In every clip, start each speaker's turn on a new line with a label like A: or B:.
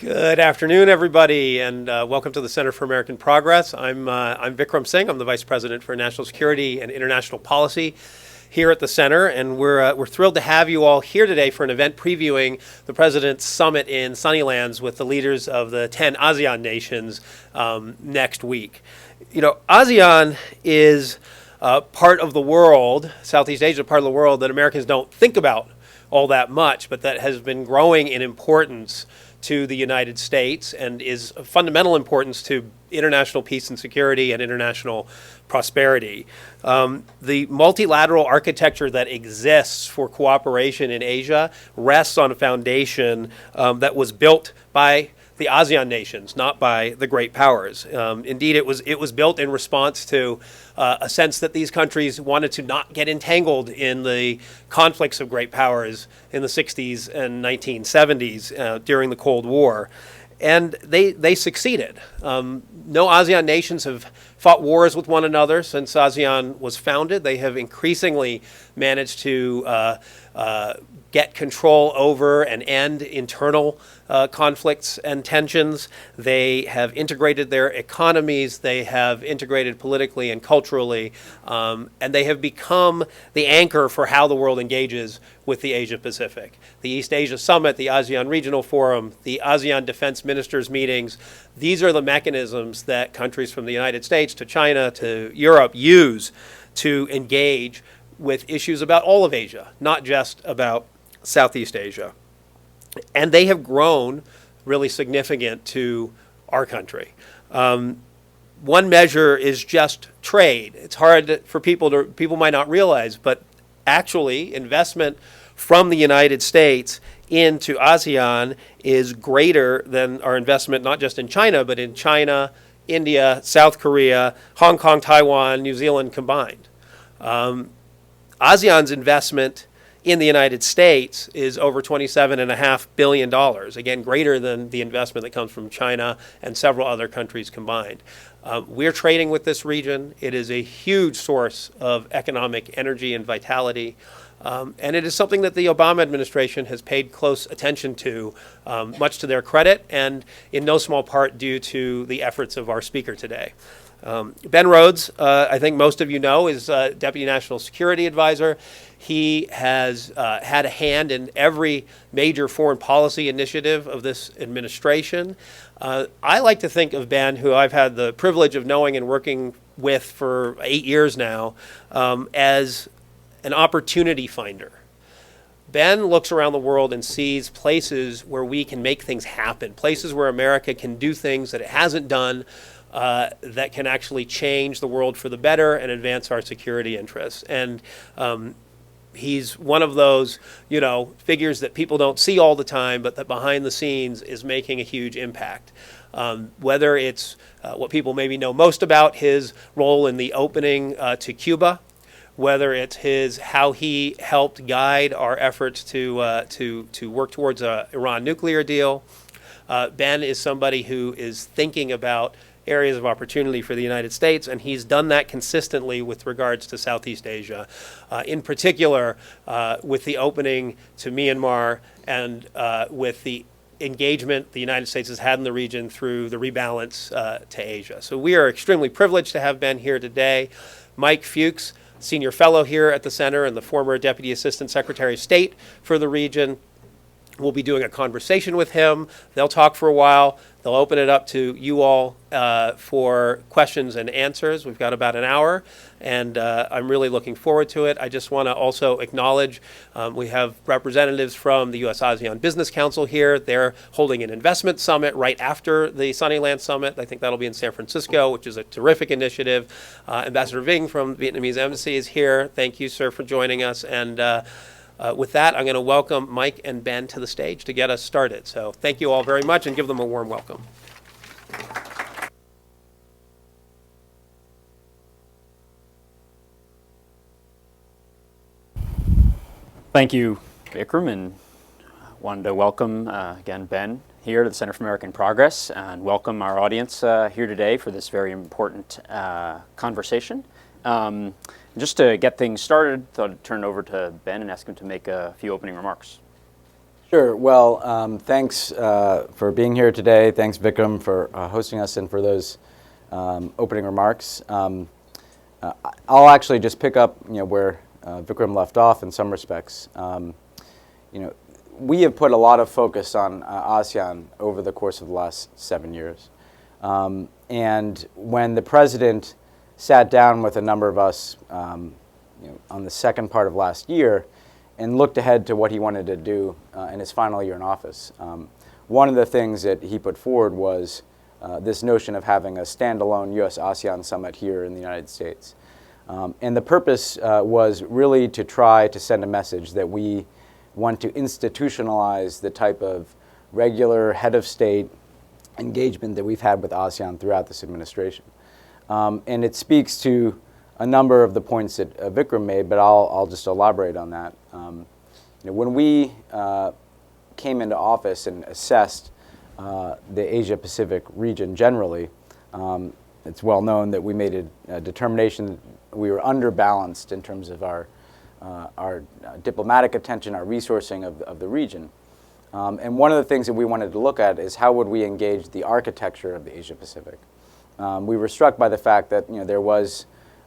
A: Good afternoon, everybody, and welcome to the Center for American Progress. I'm Vikram Singh. I'm the Vice President for National Security and International Policy here at the Center, and we're thrilled to have you all here today for an event previewing the President's Summit in Sunnylands with the leaders of the 10 ASEAN nations next week. You know, ASEAN is part of the world, Southeast Asia, part of the world that Americans don't think about all that much, but that has been growing in importance to the United States and is of fundamental importance to international peace and security and international prosperity. The multilateral architecture that exists for cooperation in Asia rests on a foundation that was built by the ASEAN nations, not by the great powers. Indeed, it was built in response to a sense that these countries wanted to not get entangled in the conflicts of great powers in the 60s and 1970s during the Cold War. And they succeeded. No ASEAN nations have fought wars with one another since ASEAN was founded. They have increasingly managed to get control over and end internal conflicts and tensions. They have integrated their economies. They have integrated politically and culturally. And they have become the anchor for how the world engages with the Asia Pacific. The East Asia Summit, the ASEAN Regional Forum, the ASEAN Defense Ministers meetings, these are the mechanisms that countries from the United States to China to Europe use to engage with issues about all of Asia, not just about Southeast Asia. And they have grown really significant to our country. One measure is just trade. It's hard for people might not realize, but actually investment from the United States into ASEAN is greater than our investment not just in China, but in China, India, South Korea, Hong Kong, Taiwan, New Zealand combined. ASEAN's investment in the United States is over $27.5 billion, again, greater than the investment that comes from China and several other countries combined. We're trading with this region. It is a huge source of economic energy and vitality. And it is something that the Obama administration has paid close attention to, much to their credit, and in no small part due to the efforts of our speaker today. Ben Rhodes, I think most of you know, is Deputy National Security Advisor. He has had a hand in every major foreign policy initiative of this administration. I like to think of Ben, who I've had the privilege of knowing and working with for 8 years now, as an opportunity finder. Ben looks around the world and sees places where we can make things happen, places where America can do things that it hasn't done, that can actually change the world for the better and advance our security interests. And he's one of those, figures that people don't see all the time, but that behind the scenes is making a huge impact. Whether it's what people maybe know most about, his role in the opening to Cuba, whether it's how he helped guide our efforts to work towards an Iran nuclear deal. Ben is somebody who is thinking about areas of opportunity for the United States, and he's done that consistently with regards to Southeast Asia, in particular with the opening to Myanmar and with the engagement the United States has had in the region through the rebalance to Asia. So we are extremely privileged to have Ben here today. Mike Fuchs, Senior Fellow here at the Center and the former Deputy Assistant Secretary of State for the region. We'll be doing a conversation with him. They'll talk for a while. They'll open it up to you all for questions and answers. We've got about an hour, and I'm really looking forward to it. I just want to also acknowledge we have representatives from the U.S. ASEAN Business Council here. They're holding an investment summit right after the Sunnylands Summit. I think that'll be in San Francisco, which is a terrific initiative. Ambassador Ving from the Vietnamese Embassy is here. Thank you, sir, for joining us. And with that, I'm going to welcome Mike and Ben to the stage to get us started. So thank you all very much, and give them a warm welcome.
B: Thank you, Vikram, and wanted to welcome again Ben here to the Center for American Progress, and welcome our audience here today for this very important conversation. Just to get things started, thought I'd turn it over to Ben and ask him to make a few opening remarks.
C: Sure. Well, thanks for being here today. Thanks, Vikram, for hosting us and for those opening remarks. I'll actually just pick up, where Vikram left off in some respects. We have put a lot of focus on ASEAN over the course of the last 7 years. And when the president sat down with a number of us on the second part of last year and looked ahead to what he wanted to do in his final year in office, one of the things that he put forward was this notion of having a standalone U.S. ASEAN summit here in the United States. And the purpose was really to try to send a message that we want to institutionalize the type of regular head of state engagement that we've had with ASEAN throughout this administration. And it speaks to a number of the points that Vikram made, but I'll just elaborate on that. When we came into office and assessed the Asia-Pacific region generally, it's well known that we made a determination that we were underbalanced in terms of our diplomatic attention, our resourcing of the region. And one of the things that we wanted to look at is how would we engage the architecture of the Asia-Pacific. We were struck by the fact that there was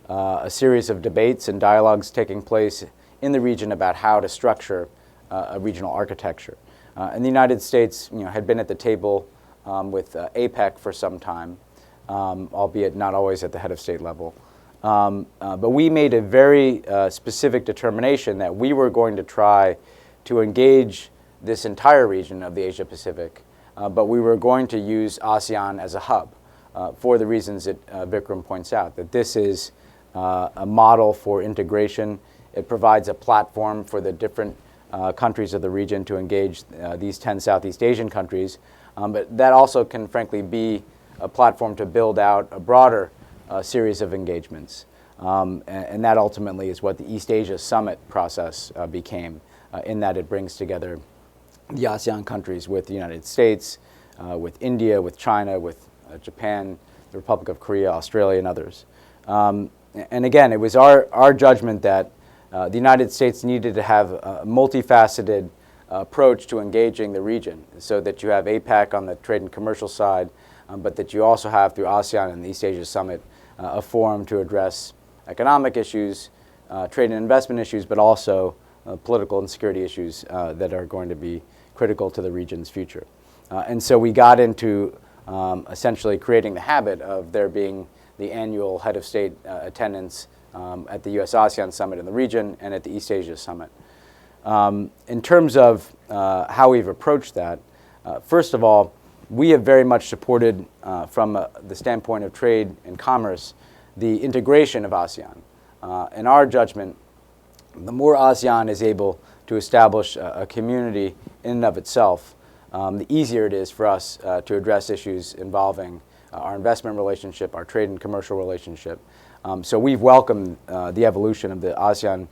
C: a series of debates and dialogues taking place in the region about how to structure a regional architecture. And the United States had been at the table with APEC for some time, albeit not always at the head of state level. But we made a very specific determination that we were going to try to engage this entire region of the Asia-Pacific, but we were going to use ASEAN as a hub for the reasons that Vikram points out, that this is a model for integration. It provides a platform for the different countries of the region to engage these 10 Southeast Asian countries, but that also can frankly be a platform to build out a broader series of engagements. And that ultimately is what the East Asia Summit process became, in that it brings together the ASEAN countries with the United States, with India, with China, with Japan, the Republic of Korea, Australia, and others. And again, it was our judgment that the United States needed to have a multifaceted approach to engaging the region, so that you have APEC on the trade and commercial side, but that you also have, through ASEAN and the East Asia Summit, a forum to address economic issues, trade and investment issues, but also political and security issues that are going to be critical to the region's future. And so we got into essentially creating the habit of there being the annual head of state attendance at the U.S. ASEAN Summit in the region and at the East Asia Summit. In terms of how we've approached that, first of all, we have very much supported, from the standpoint of trade and commerce, the integration of ASEAN. In our judgment, the more ASEAN is able to establish a community in and of itself, the easier it is for us to address issues involving our investment relationship, our trade and commercial relationship. So we've welcomed the evolution of the ASEAN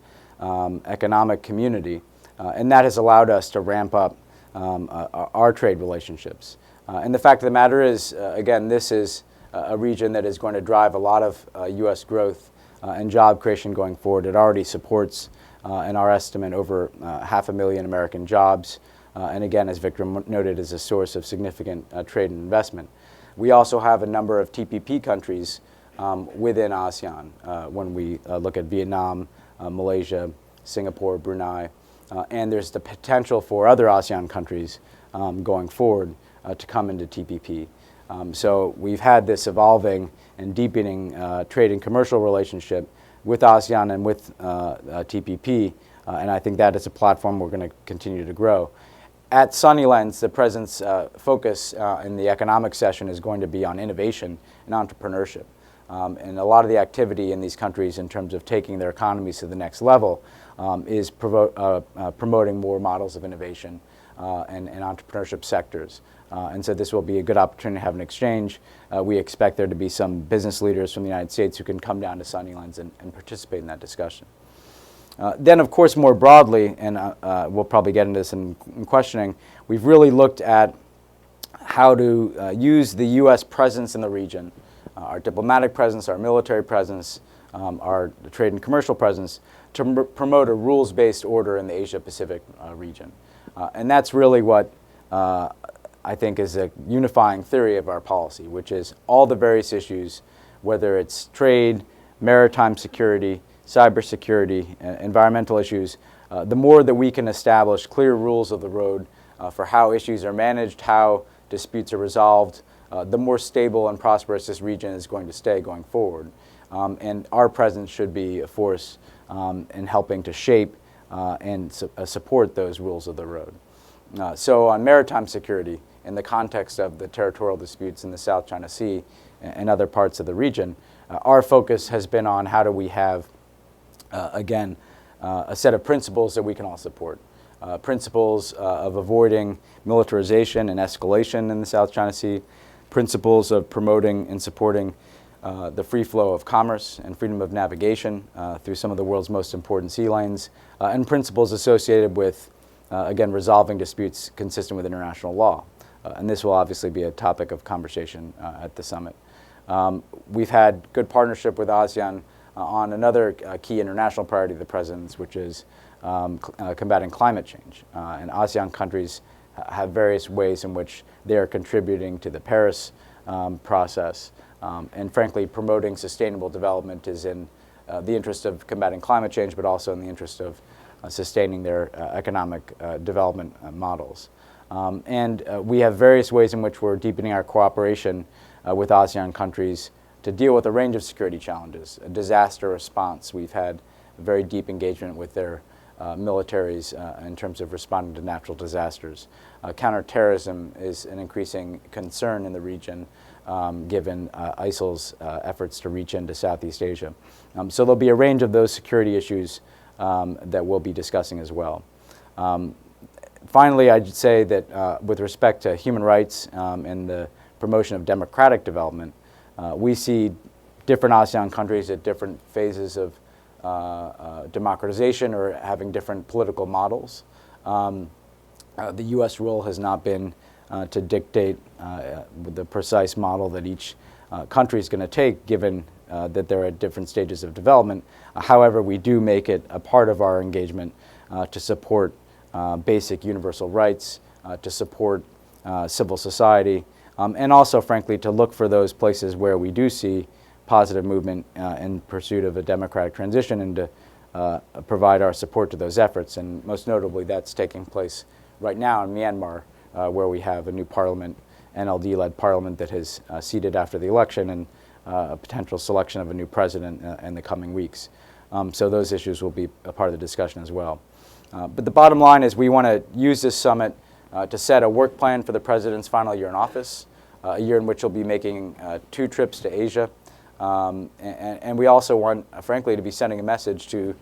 C: economic community, and that has allowed us to ramp up our trade relationships. And the fact of the matter is, again, this is a region that is going to drive a lot of U.S. growth and job creation going forward. It already supports, in our estimate, over 500,000 American jobs. And again, as Vikram noted, is a source of significant trade and investment. We also have a number of TPP countries within ASEAN when we look at Vietnam, Malaysia, Singapore, Brunei. And there's the potential for other ASEAN countries going forward to come into TPP. So we've had this evolving and deepening trade and commercial relationship with ASEAN and with TPP, and I think that is a platform we're going to continue to grow. At Sunnylands, the President's focus in the economic session is going to be on innovation and entrepreneurship. And a lot of the activity in these countries in terms of taking their economies to the next level is promoting more models of innovation and entrepreneurship sectors. And so this will be a good opportunity to have an exchange. We expect there to be some business leaders from the United States who can come down to Sunnylands and participate in that discussion. Then, of course, more broadly, and we'll probably get into this in questioning, we've really looked at how to use the U.S. presence in the region, our diplomatic presence, our military presence, our trade and commercial presence, to promote a rules-based order in the Asia-Pacific region. And that's really what I think is a unifying theory of our policy, which is all the various issues, whether it's trade, maritime security, cybersecurity, environmental issues, the more that we can establish clear rules of the road for how issues are managed, how disputes are resolved, the more stable and prosperous this region is going to stay going forward. And our presence should be a force in helping to shape and support those rules of the road. So on maritime security, in the context of the territorial disputes in the South China Sea and other parts of the region, our focus has been on how do we have, again, a set of principles that we can all support. Principles of avoiding militarization and escalation in the South China Sea, principles of promoting and supporting the free flow of commerce and freedom of navigation through some of the world's most important sea lanes, and principles associated with, again, resolving disputes consistent with international law. And this will obviously be a topic of conversation at the summit. We've had good partnership with ASEAN on another key international priority of the President's, which is combating climate change. And ASEAN countries have various ways in which they are contributing to the Paris process. And frankly, promoting sustainable development is in the interest of combating climate change, but also in the interest of sustaining their economic development models. And we have various ways in which we're deepening our cooperation with ASEAN countries to deal with a range of security challenges. A disaster response, we've had very deep engagement with their militaries in terms of responding to natural disasters. Counterterrorism is an increasing concern in the region given ISIL's efforts to reach into Southeast Asia. So there'll be a range of those security issues that we'll be discussing as well. Finally, I'd say that with respect to human rights and the promotion of democratic development, we see different ASEAN countries at different phases of democratization or having different political models. The U.S. role has not been to dictate the precise model that each country is going to take, given that they're at different stages of development. However, we do make it a part of our engagement to support basic universal rights, to support civil society, and also, frankly, to look for those places where we do see positive movement in pursuit of a democratic transition and to provide our support to those efforts. And most notably, that's taking place right now in Myanmar, where we have a new parliament, NLD-led parliament that has seated after the election and a potential selection of a new president in the coming weeks. So those issues will be a part of the discussion as well. But the bottom line is we want to use this summit to set a work plan for the president's final year in office, a year in which he'll be making 2 trips to Asia. And we also want, frankly, to be sending a message to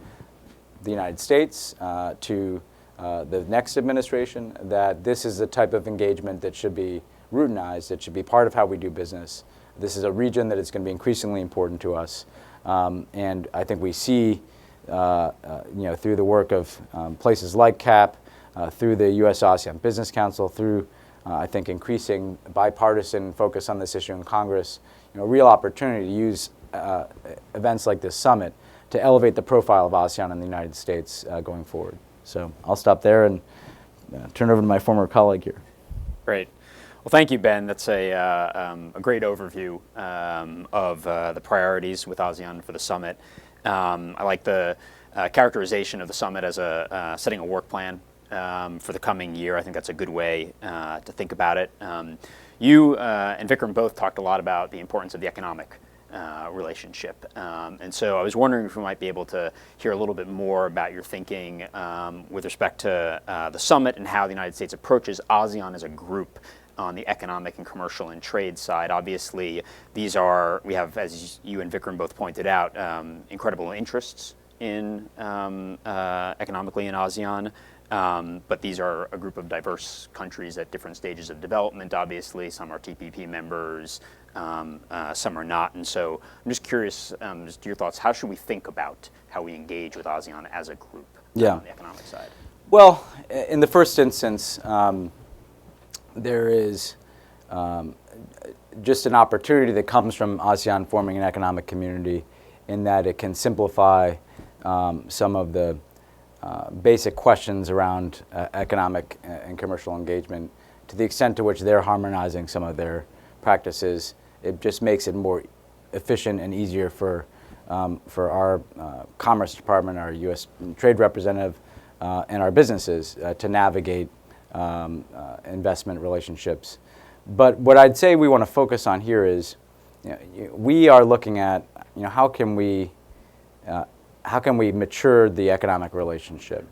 C: the United States, to the next administration, that this is the type of engagement that should be routinized, that should be part of how we do business. This is a region that is going to be increasingly important to us. And I think we see, through the work of places like CAP, through the U.S. ASEAN Business Council, through, I think, increasing bipartisan focus on this issue in Congress, a real opportunity to use events like this summit to elevate the profile of ASEAN and the United States going forward. So I'll stop there and turn over to my former colleague here.
B: Great. Well, thank you, Ben. That's a great overview of the priorities with ASEAN for the summit. I like the characterization of the summit as setting a work plan for the coming year. I think that's a good way to think about it. You and Vikram both talked a lot about the importance of the economic relationship. And so I was wondering if we might be able to hear a little bit more about your thinking with respect to the summit and how the United States approaches ASEAN as a group on the economic and commercial and trade side. Obviously, we have, as you and Vikram both pointed out, incredible interests in economically in ASEAN. But these are a group of diverse countries at different stages of development, obviously. Some are TPP members, some are not. And so I'm just curious, just your thoughts, how should we think about how we engage with ASEAN as a group on the economic side?
C: Well, in the first instance, there is just an opportunity that comes from ASEAN forming an economic community in that it can simplify some of the basic questions around economic and commercial engagement. To the extent to which they're harmonizing some of their practices, it just makes it more efficient and easier for our Commerce Department, our U.S. Trade Representative, and our businesses to navigate investment relationships. But what I'd say we want to focus on here is, we are looking at, how can we mature the economic relationship,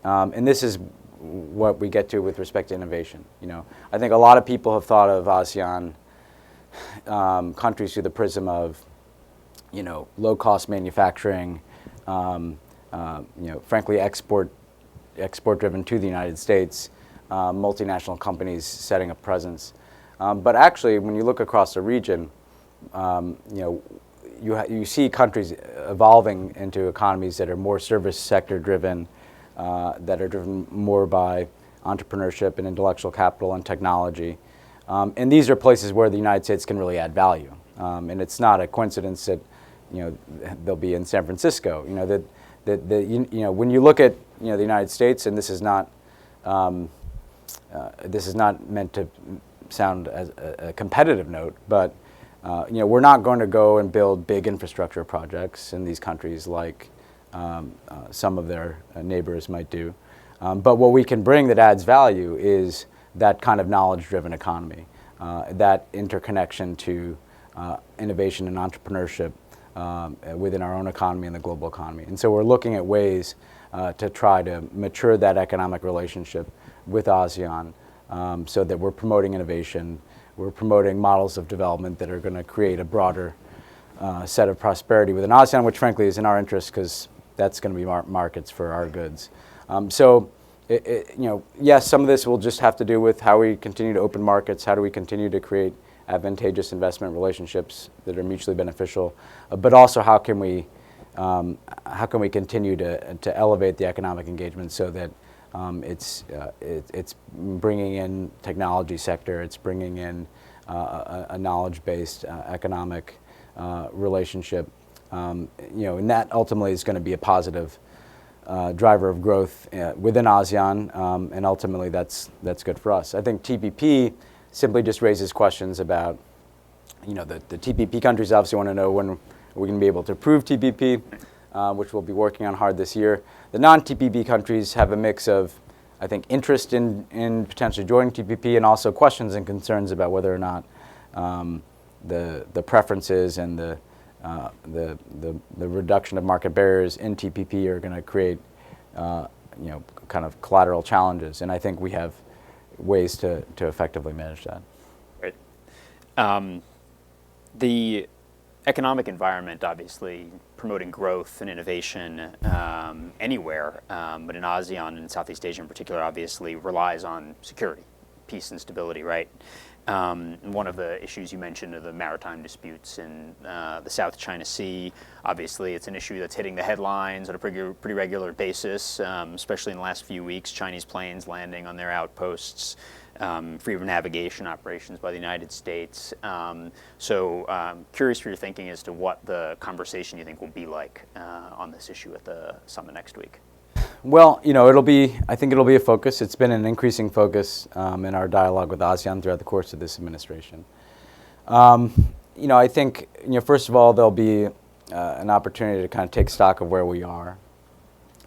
C: and this is what we get to with respect to innovation. I think a lot of people have thought of ASEAN countries through the prism of, low-cost manufacturing, frankly, export-driven to the United States, multinational companies setting a presence. But actually, when you look across the region, you see countries evolving into economies that are more service sector driven, that are driven more by entrepreneurship and intellectual capital and technology. And these are places where the United States can really add value. And it's not a coincidence that they'll be in San Francisco. When you look at the United States, and this is not meant to sound as a competitive note, but we're not going to go and build big infrastructure projects in these countries like some of their neighbors might do. But what we can bring that adds value is that kind of knowledge-driven economy, that interconnection to innovation and entrepreneurship within our own economy and the global economy. And so we're looking at ways to try to mature that economic relationship with ASEAN, so that we're promoting innovation, we're promoting models of development that are going to create a broader set of prosperity within ASEAN, which frankly is in our interest because that's going to be markets for our goods. Yes, some of this will just have to do with how we continue to open markets, how do we continue to create advantageous investment relationships that are mutually beneficial, but also how can we continue to elevate the economic engagement so that it's bringing in technology sector, it's bringing in a knowledge-based economic relationship, and that ultimately is going to be a positive driver of growth within ASEAN, and ultimately that's good for us. I think TPP simply just raises questions about, the TPP countries obviously want to know when we're going to be able to approve TPP, which we'll be working on hard this year. The non-TPP countries have a mix of, I think, interest in potentially joining TPP and also questions and concerns about whether or not the preferences and the reduction of market barriers in TPP are going to create, kind of collateral challenges. And I think we have ways to effectively manage that.
B: Right. The economic environment, obviously, promoting growth and innovation anywhere, but in ASEAN and Southeast Asia in particular, obviously relies on security, peace and stability, right? One of the issues you mentioned are the maritime disputes in the South China Sea. Obviously, it's an issue that's hitting the headlines on a pretty regular basis, especially in the last few weeks, Chinese planes landing on their outposts, freedom of navigation operations by the United States. Curious for your thinking as to what the conversation you think will be like on this issue at the summit next week.
C: Well, I think it'll be a focus. It's been an increasing focus in our dialogue with ASEAN throughout the course of this administration. I think, first of all, there'll be an opportunity to kind of take stock of where we are.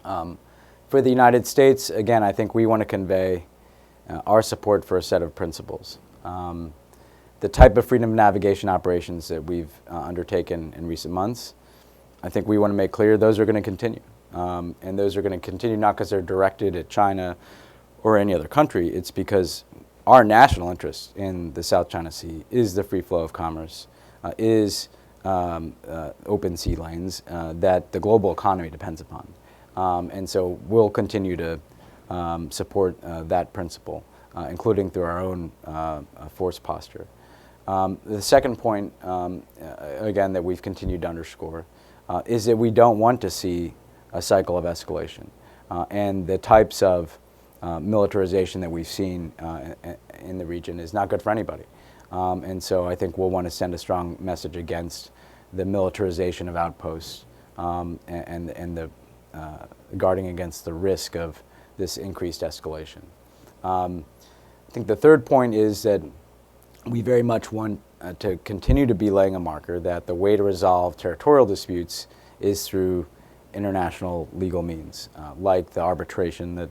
C: For the United States, again, I think we want to convey our support for a set of principles. The type of freedom of navigation operations that we've undertaken in recent months, I think we want to make clear those are going to continue. And those are going to continue not because they're directed at China or any other country. It's because our national interest in the South China Sea is the free flow of commerce, is open sea lanes that the global economy depends upon. And so we'll continue to support that principle, including through our own force posture. The second point, again, that we've continued to underscore is that we don't want to see a cycle of escalation. And the types of militarization that we've seen in the region is not good for anybody. And so I think we'll want to send a strong message against the militarization of outposts and the guarding against the risk of this increased escalation. I think the third point is that we very much want to continue to be laying a marker that the way to resolve territorial disputes is through international legal means, like the arbitration that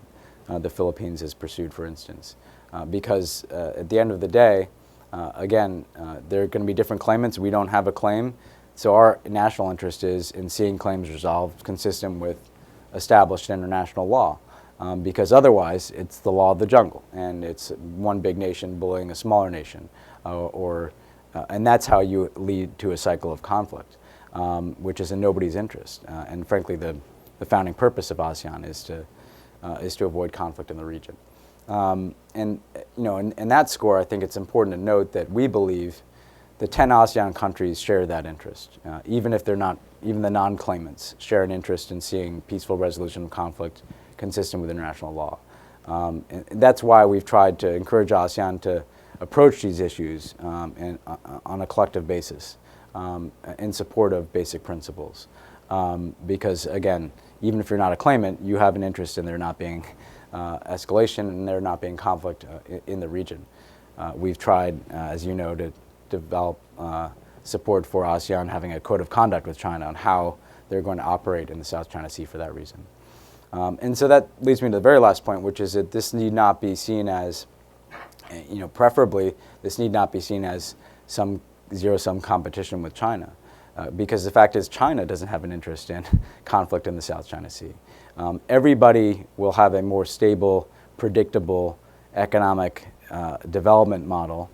C: the Philippines has pursued, for instance. Because at the end of the day, again, there are going to be different claimants. We don't have a claim. So our national interest is in seeing claims resolved consistent with established international law. Because otherwise, it's the law of the jungle, and it's one big nation bullying a smaller nation, and that's how you lead to a cycle of conflict, which is in nobody's interest. And frankly, the founding purpose of ASEAN is to avoid conflict in the region. And in that score, I think it's important to note that we believe the 10 ASEAN countries share that interest, even if they're not, even the non-claimants share an interest in seeing peaceful resolution of conflict consistent with international law. And that's why we've tried to encourage ASEAN to approach these issues on a collective basis in support of basic principles. Because again, even if you're not a claimant, you have an interest in there not being escalation and there not being conflict in the region. We've tried, as you know, to develop support for ASEAN having a code of conduct with China on how they're going to operate in the South China Sea for that reason. And so that leads me to the very last point, which is that this need not be seen as, preferably, this need not be seen as some zero-sum competition with China. Because the fact is China doesn't have an interest in conflict in the South China Sea. Everybody will have a more stable, predictable economic development model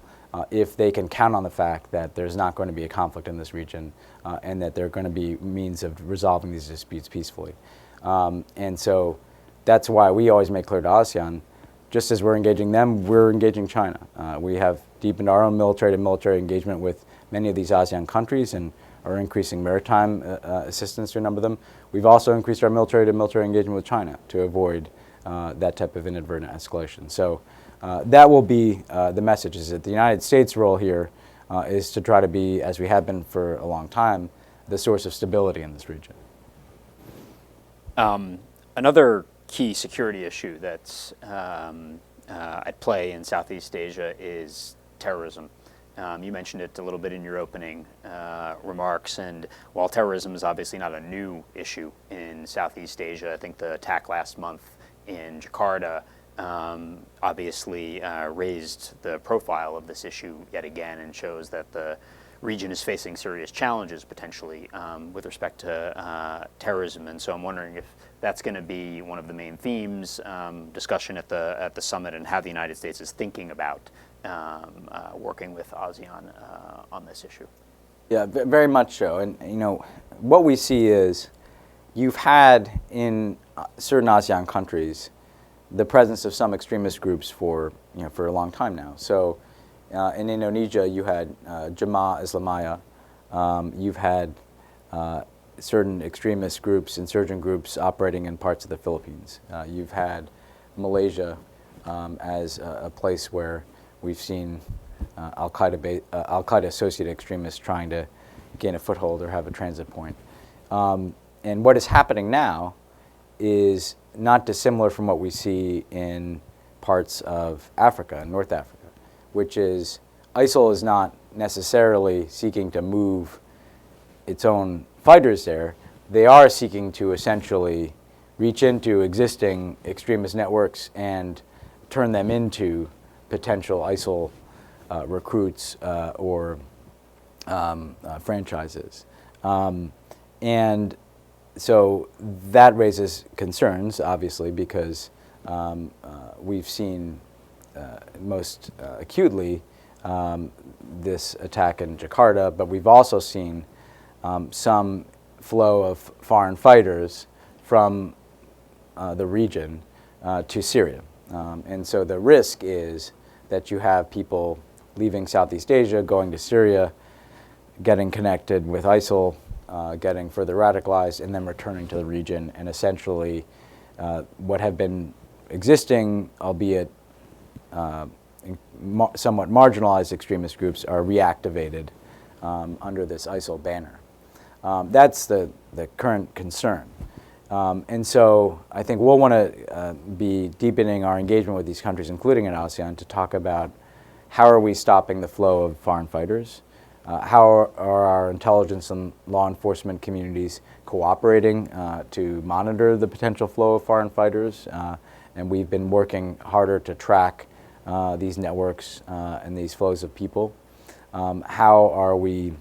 C: if they can count on the fact that there's not going to be a conflict in this region and that there are going to be means of resolving these disputes peacefully. And so that's why we always make clear to ASEAN, just as we're engaging them, we're engaging China. We have deepened our own military engagement with many of these ASEAN countries and are increasing maritime assistance to a number of them. We've also increased our military engagement with China to avoid that type of inadvertent escalation. So that will be the message, is that the United States' role here is to try to be, as we have been for a long time, the source of stability in this region.
B: Another key security issue that's at play in Southeast Asia is terrorism. You mentioned it a little bit in your opening remarks, and while terrorism is obviously not a new issue in Southeast Asia, I think the attack last month in Jakarta obviously raised the profile of this issue yet again and shows that the region is facing serious challenges potentially with respect to terrorism. And so I'm wondering if that's going to be one of the main themes, discussion at the summit, and how the United States is thinking about working with ASEAN on this issue.
C: Yeah, very much so. And what we see is you've had in certain ASEAN countries the presence of some extremist groups for a long time now. So in Indonesia, you had Jemaah Islamiyah. You've had certain extremist groups, insurgent groups operating in parts of the Philippines. You've had Malaysia as a place where we've seen Al-Qaeda associated extremists trying to gain a foothold or have a transit point. And what is happening now is not dissimilar from what we see in parts of Africa, North Africa, which is ISIL is not necessarily seeking to move its own fighters there. They are seeking to essentially reach into existing extremist networks and turn them into potential ISIL recruits or franchises. And so that raises concerns, obviously, because we've seen most acutely this attack in Jakarta, but we've also seen some flow of foreign fighters from the region to Syria. And so the risk is that you have people leaving Southeast Asia, going to Syria, getting connected with ISIL, getting further radicalized, and then returning to the region. And essentially, what have been existing, albeit somewhat marginalized extremist groups, are reactivated under this ISIL banner. That's the current concern. And so I think we'll want to be deepening our engagement with these countries, including in ASEAN, to talk about how are we stopping the flow of foreign fighters, how are our intelligence and law enforcement communities cooperating to monitor the potential flow of foreign fighters, and we've been working harder to track these networks and these flows of people. How are we,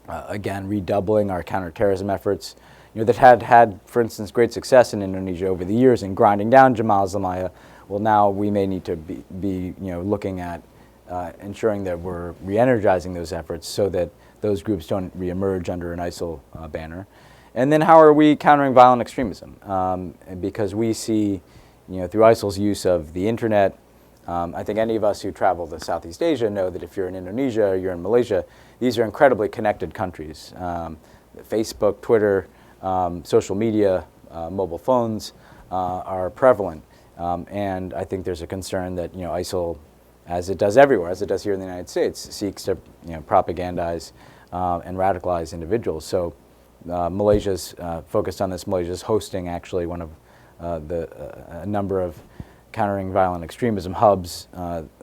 C: again, redoubling our counterterrorism efforts, that had, for instance, great success in Indonesia over the years in grinding down Jamal Zamaya. Well, now we may need to be looking at ensuring that we're re-energizing those efforts so that those groups don't reemerge under an ISIL banner. And then how are we countering violent extremism? Because we see, through ISIL's use of the internet, I think any of us who travel to Southeast Asia know that if you're in Indonesia or you're in Malaysia, these are incredibly connected countries. Facebook, Twitter, social media, mobile phones are prevalent. And I think there's a concern that ISIL, as it does everywhere, as it does here in the United States, seeks to propagandize and radicalize individuals. So Malaysia's focused on this. Malaysia's hosting actually one of a number of countering violent extremism hubs,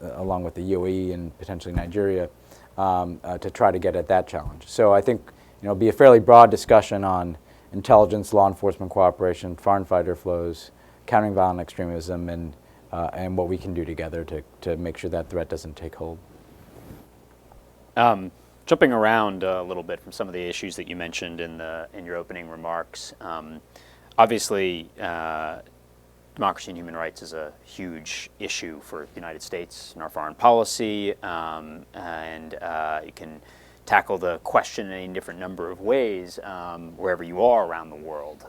C: along with the UAE and potentially Nigeria, to try to get at that challenge. So I think it'll be a fairly broad discussion on intelligence, law enforcement cooperation, foreign fighter flows, countering violent extremism, and what we can do together to make sure that threat doesn't take hold.
B: Jumping around a little bit from some of the issues that you mentioned in your opening remarks, obviously democracy and human rights is a huge issue for the United States in our foreign policy, and you can tackle the question in a different number of ways wherever you are around the world.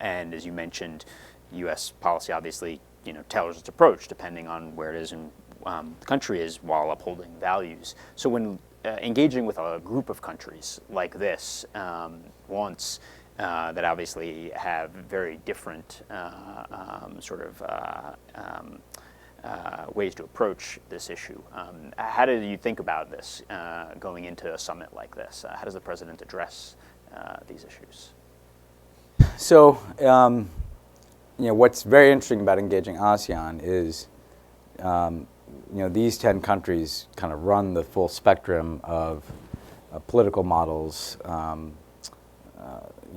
B: And as you mentioned, U.S. policy obviously tailors its approach depending on where it is and the country is, while upholding values. So when engaging with a group of countries like this, that obviously have very different ways to approach this issue, how do you think about this going into a summit like this? How does the president address these issues?
C: So, what's very interesting about engaging ASEAN is, these 10 countries kind of run the full spectrum of political models.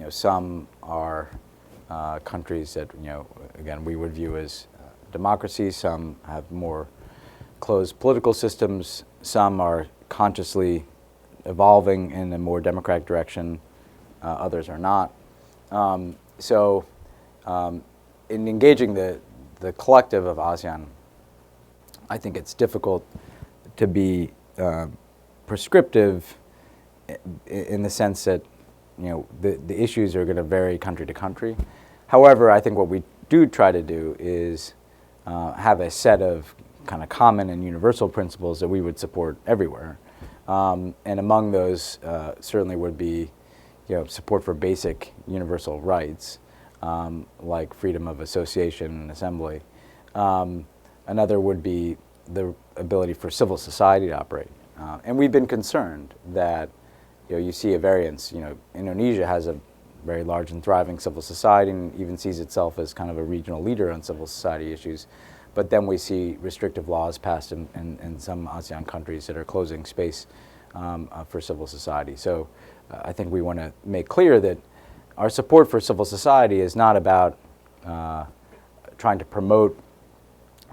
C: Some are countries that, again, we would view as democracies. Some have more closed political systems. Some are consciously evolving in a more democratic direction. Others are not. In engaging the collective of ASEAN, I think it's difficult to be prescriptive in the sense that the issues are going to vary country to country. However, I think what we do try to do is have a set of kind of common and universal principles that we would support everywhere. And among those certainly would be support for basic universal rights, like freedom of association and assembly. Another would be the ability for civil society to operate. And we've been concerned that you see a variance. Indonesia has a very large and thriving civil society and even sees itself as kind of a regional leader on civil society issues. But then we see restrictive laws passed in some ASEAN countries that are closing space for civil society. So I think we want to make clear that our support for civil society is not about trying to promote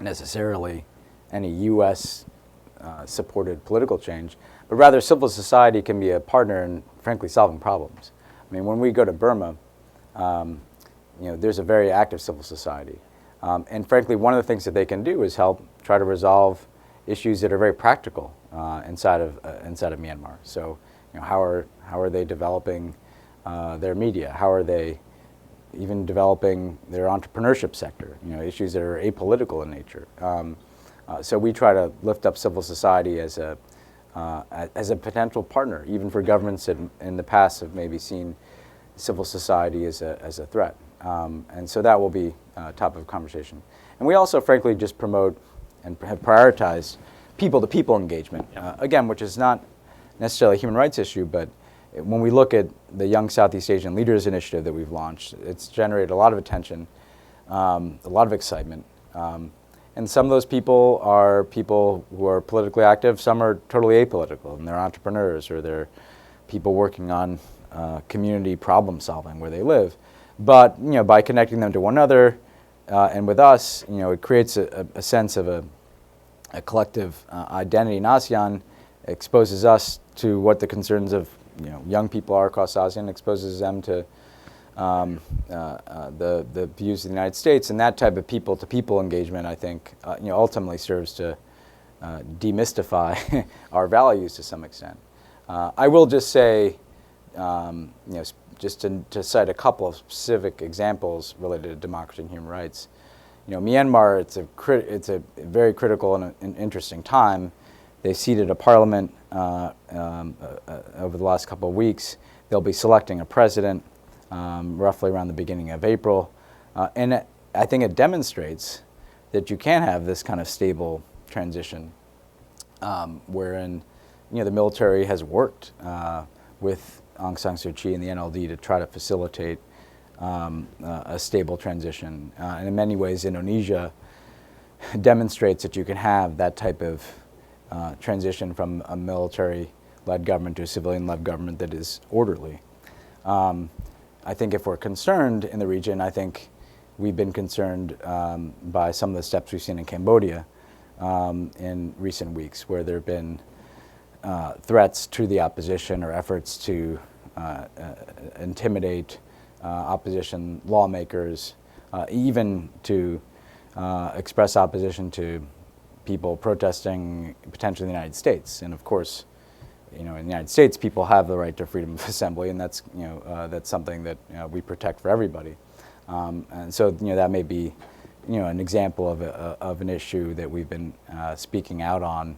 C: necessarily any U.S. Supported political change, but rather civil society can be a partner in, frankly, solving problems. I mean, when we go to Burma, there's a very active civil society. And frankly, one of the things that they can do is help try to resolve issues that are very practical inside of Myanmar. So, how are they developing their media? How are they even developing their entrepreneurship sector? Issues that are apolitical in nature. So we try to lift up civil society as a potential partner, even for governments that in the past have maybe seen civil society as a threat. And so that will be top of conversation. And we also, frankly, just promote and have prioritized people-to-people engagement, again, which is not necessarily a human rights issue, but when we look at the Young Southeast Asian Leaders Initiative that we've launched, it's generated a lot of attention, a lot of excitement. And some of those people are people who are politically active, some are totally apolitical, and they're entrepreneurs or they're people working on community problem solving where they live. But by connecting them to one another and with us, it creates a sense of a collective identity in ASEAN, exposes us to what the concerns of young people are across ASEAN, exposes them to the views of the United States, and that type of people-to-people engagement, I think, ultimately serves to demystify our values to some extent. I will just say, just to cite a couple of specific examples related to democracy and human rights. Myanmar, it's a very critical and interesting time. They seated a parliament over the last couple of weeks. They'll be selecting a president roughly around the beginning of April. And I think it demonstrates that you can have this kind of stable transition wherein the military has worked with Aung San Suu Kyi and the NLD to try to facilitate a stable transition. And in many ways, Indonesia demonstrates that you can have that type of transition from a military-led government to a civilian-led government that is orderly. I think if we're concerned in the region, I think we've been concerned by some of the steps we've seen in Cambodia in recent weeks, where there have been threats to the opposition or efforts to intimidate opposition lawmakers, even to express opposition to people protesting potentially in the United States. And of course, in the United States, people have the right to freedom of assembly, and that's that's something that we protect for everybody. And so that may be an example of an issue that we've been speaking out on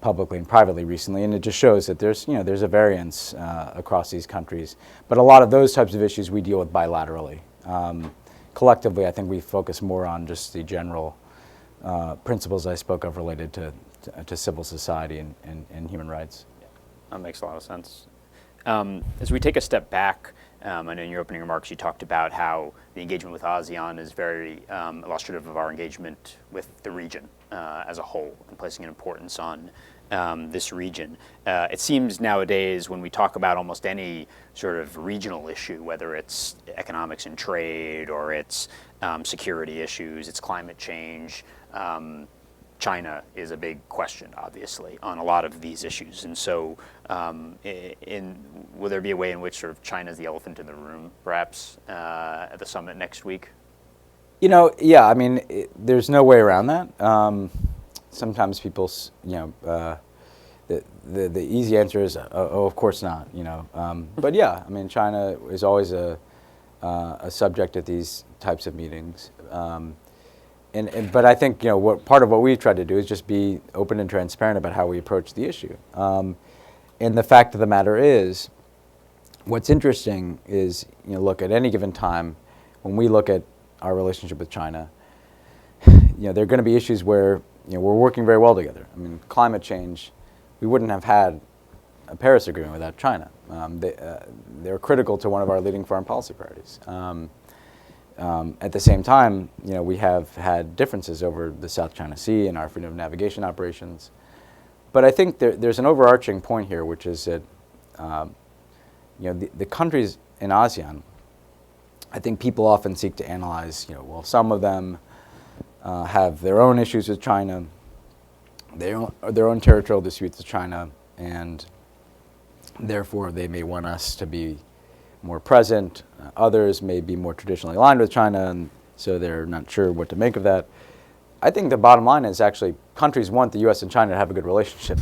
C: publicly and privately recently, and it just shows that there's a variance across these countries. But a lot of those types of issues we deal with bilaterally. Collectively, I think we focus more on just the general principles I spoke of related to civil society and human rights.
B: That makes a lot of sense. As we take a step back, I know in your opening remarks you talked about how the engagement with ASEAN is very illustrative of our engagement with the region as a whole, and placing an importance on this region. It seems nowadays when we talk about almost any sort of regional issue, whether it's economics and trade or it's security issues, it's climate change, China is a big question, obviously, on a lot of these issues. And so will there be a way in which sort of China is the elephant in the room, perhaps, at the summit next week?
C: Yeah, I mean, there's no way around that. Sometimes people, the easy answer is, oh, of course not, But yeah, I mean, China is always a subject at these types of meetings. But I think part of what we've tried to do is just be open and transparent about how we approach the issue. And the fact of the matter is, what's interesting is, look, at any given time, when we look at our relationship with China, there are going to be issues where we're working very well together. I mean, climate change, we wouldn't have had a Paris Agreement without China. They're critical to one of our leading foreign policy priorities. At the same time, we have had differences over the South China Sea and our freedom of navigation operations. But I think there's an overarching point here, which is that the countries in ASEAN, I think people often seek to analyze, well, some of them have their own issues with China, their own territorial disputes with China, and therefore they may want us to be more present. Others may be more traditionally aligned with China, and so they're not sure what to make of that. I think the bottom line is actually countries want the U.S. and China to have a good relationship.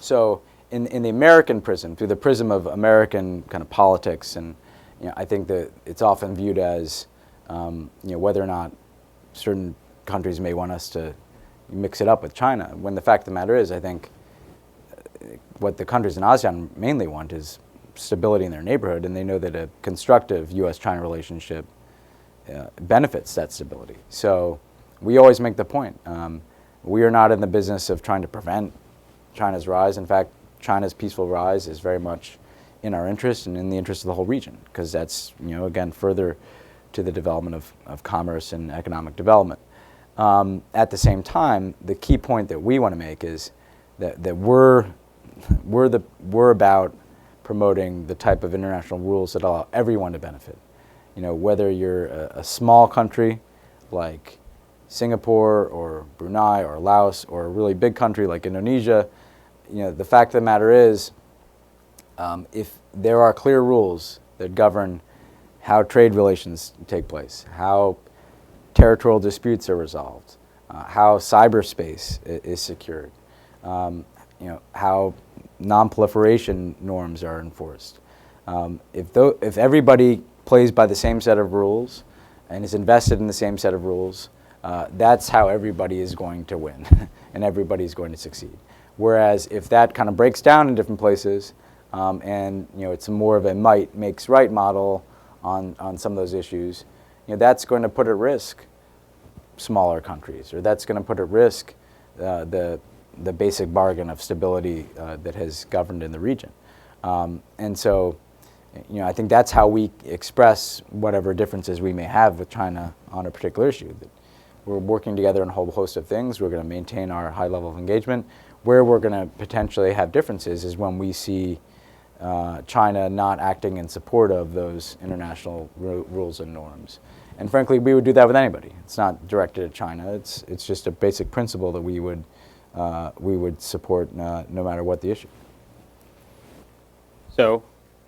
C: So in the American prism, through the prism of American kind of politics, and I think that it's often viewed as whether or not certain countries may want us to mix it up with China. When the fact of the matter is, I think what the countries in ASEAN mainly want is stability in their neighborhood, and they know that a constructive U.S.-China relationship benefits that stability. So we always make the point. We are not in the business of trying to prevent China's rise. In fact, China's peaceful rise is very much in our interest and in the interest of the whole region, because that's, again, further to the development of commerce and economic development. At the same time, the key point that we want to make is that we're about promoting the type of international rules that allow everyone to benefit. Whether you're a small country like Singapore or Brunei or Laos, or a really big country like Indonesia, the fact of the matter is, if there are clear rules that govern how trade relations take place, how territorial disputes are resolved, how cyberspace is secured, how nonproliferation norms are enforced. If everybody plays by the same set of rules and is invested in the same set of rules, that's how everybody is going to win and everybody is going to succeed. Whereas if that kind of breaks down in different places, and it's more of a might makes right model on some of those issues, that's going to put at risk smaller countries, or that's going to put at risk the basic bargain of stability that has governed in the region. And so, I think that's how we express whatever differences we may have with China on a particular issue. That we're working together on a whole host of things. We're going to maintain our high level of engagement. Where we're going to potentially have differences is when we see China not acting in support of those international rules and norms. And frankly, we would do that with anybody. It's not directed at China. It's just a basic principle that we would support no matter what the issue.
B: So,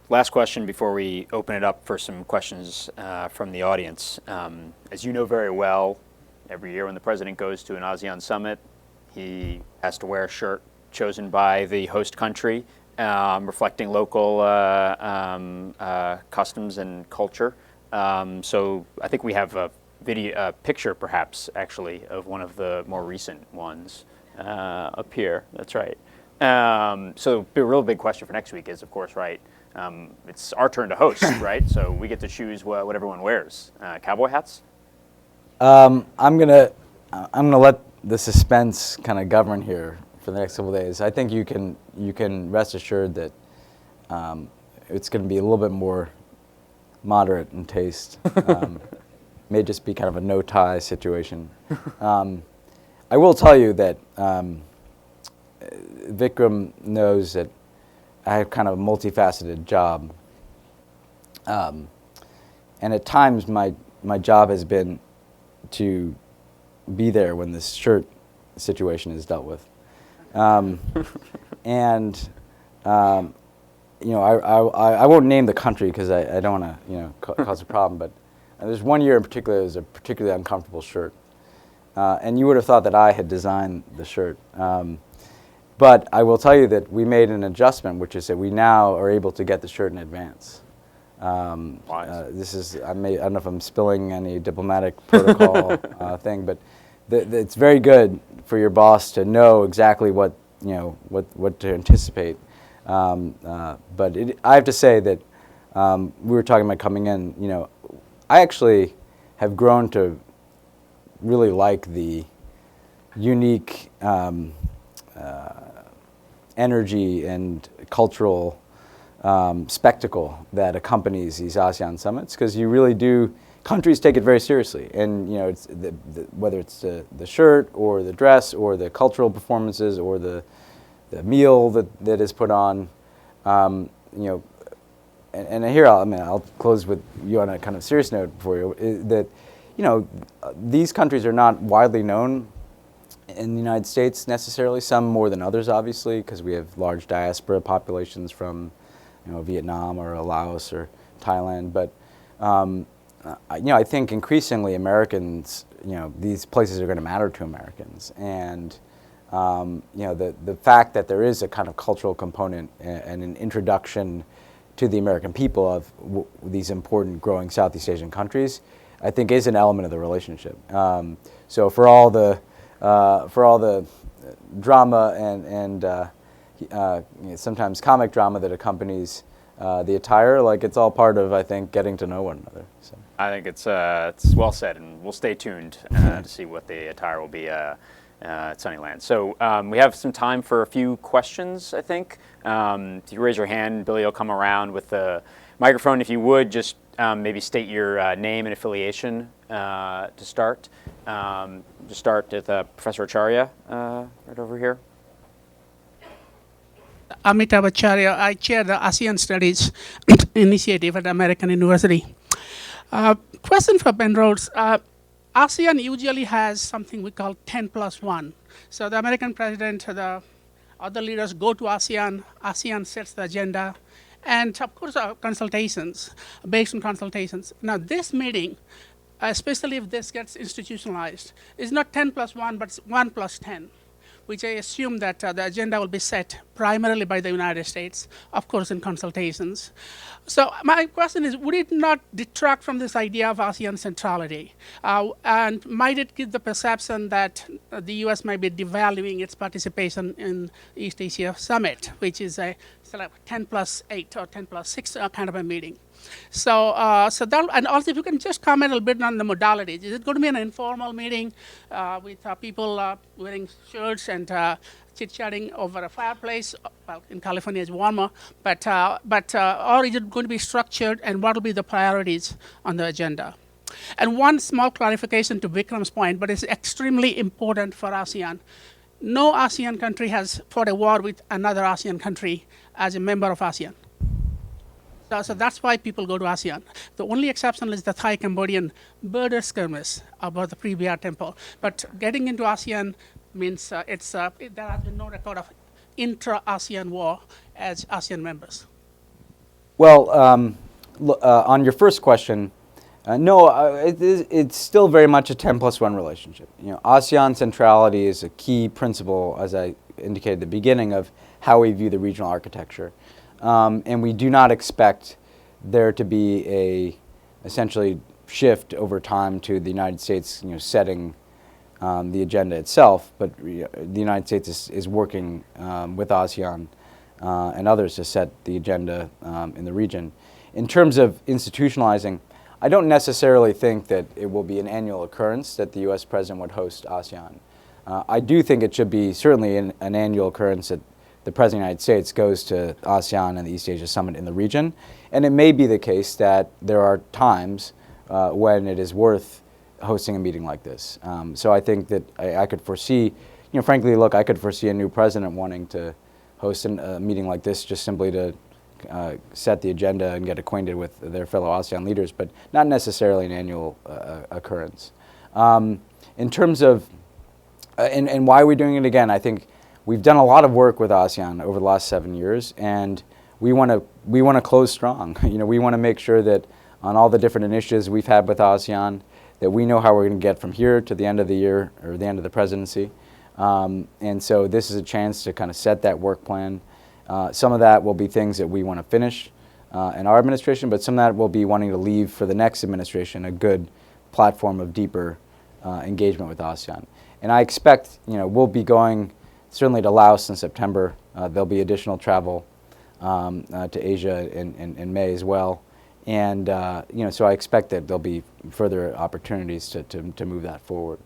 B: last question before we open it up for some questions from the audience. As you know very well, every year when the president goes to an ASEAN summit, he has to wear a shirt chosen by the host country, reflecting local customs and culture. So I think we have a picture, perhaps, actually, of one of the more recent ones up here. That's right. So the real big question for next week is, of course, right, it's our turn to host, right? So we get to choose what everyone wears. Cowboy hats?
C: I'm gonna let the suspense kind of govern here for the next couple of days. I think you can rest assured that it's going to be a little bit more moderate in taste. May just be kind of a no tie situation. I will tell you that Vikram knows that I have kind of a multifaceted job, and at times my job has been to be there when this shirt situation is dealt with. And I won't name the country because I don't want to cause a problem, but there's one year in particular that was a particularly uncomfortable shirt. And you would have thought that I had designed the shirt. But I will tell you that we made an adjustment, which is that we now are able to get the shirt in advance. This is, I don't know if I'm spilling any diplomatic protocol thing, but it's very good for your boss to know exactly what to anticipate. But I have to say that we were talking about coming in. I actually have grown to really like the unique energy and cultural spectacle that accompanies these ASEAN summits, because you really do. Countries take it very seriously, and it's whether it's the shirt or the dress or the cultural performances or the meal that is put on, and here I'll close with you on a kind of serious note for you, that these countries are not widely known in the United States necessarily. Some more than others, obviously, because we have large diaspora populations from Vietnam or Laos or Thailand, but. I think increasingly Americans, these places are going to matter to Americans, and the fact that there is a kind of cultural component and an introduction to the American people of these important growing Southeast Asian countries, I think is an element of the relationship. So for all the drama and sometimes comic drama that accompanies the attire, it's all part of, I think, getting to know one another. So.
B: I think it's well said, and we'll stay tuned to see what the attire will be at Sunnylands. So we have some time for a few questions, I think. If you raise your hand, Billy will come around with the microphone. If you would, just maybe state your name and affiliation to start. Just start with Professor Acharya right over here.
D: Amitabh Acharya. I chair the ASEAN Studies Initiative at American University. Question for Ben Rhodes. ASEAN usually has something we call 10+1. So the American president, the other leaders go to ASEAN, ASEAN sets the agenda, and of course consultations, based on consultations. Now this meeting, especially if this gets institutionalized, is not 10+1, but it's 1+10. Which I assume that the agenda will be set primarily by the United States, of course in consultations. So my question is, would it not detract from this idea of ASEAN centrality? And might it give the perception that the US might be devaluing its participation in East Asia Summit, which is a 10+8 or 10+6 kind of a meeting? So, that, and also if you can just comment a little bit on the modalities. Is it going to be an informal meeting with people wearing shirts and chit-chatting over a fireplace? Well, in California it's warmer, but or is it going to be structured, and what will be the priorities on the agenda? And one small clarification to Vikram's point, but it's extremely important for ASEAN. No ASEAN country has fought a war with another ASEAN country as a member of ASEAN. So that's why people go to ASEAN. The only exception is the Thai-Cambodian border skirmish about the pre-BR temple. But getting into ASEAN means there has been no record of intra-ASEAN war as ASEAN members.
C: Well, on your first question, no, it's still very much a 10+1 relationship. You know, ASEAN centrality is a key principle, as I indicated at the beginning, of how we view the regional architecture. And we do not expect there to be a essentially shift over time to the United States, setting the agenda itself. But the United States is working with ASEAN and others to set the agenda in the region. In terms of institutionalizing, I don't necessarily think that it will be an annual occurrence that the U.S. president would host ASEAN. I do think it should be certainly an annual occurrence that the President of the United States goes to ASEAN and the East Asia Summit in the region. And it may be the case that there are times when it is worth hosting a meeting like this. So I think that I could foresee, frankly, look, I could foresee a new president wanting to host a meeting like this just simply to set the agenda and get acquainted with their fellow ASEAN leaders, but not necessarily an annual occurrence. In terms of, and why are we doing it again, I think we've done a lot of work with ASEAN over the last 7 years, and we want to close strong. We want to make sure that on all the different initiatives we've had with ASEAN, that we know how we're going to get from here to the end of the year or the end of the presidency. And so this is a chance to kind of set that work plan. Some of that will be things that we want to finish in our administration, but some of that will be wanting to leave for the next administration a good platform of deeper engagement with ASEAN. And I expect, we'll be going certainly to Laos in September. There'll be additional travel to Asia in May as well. And so I expect that there'll be further opportunities to move that forward.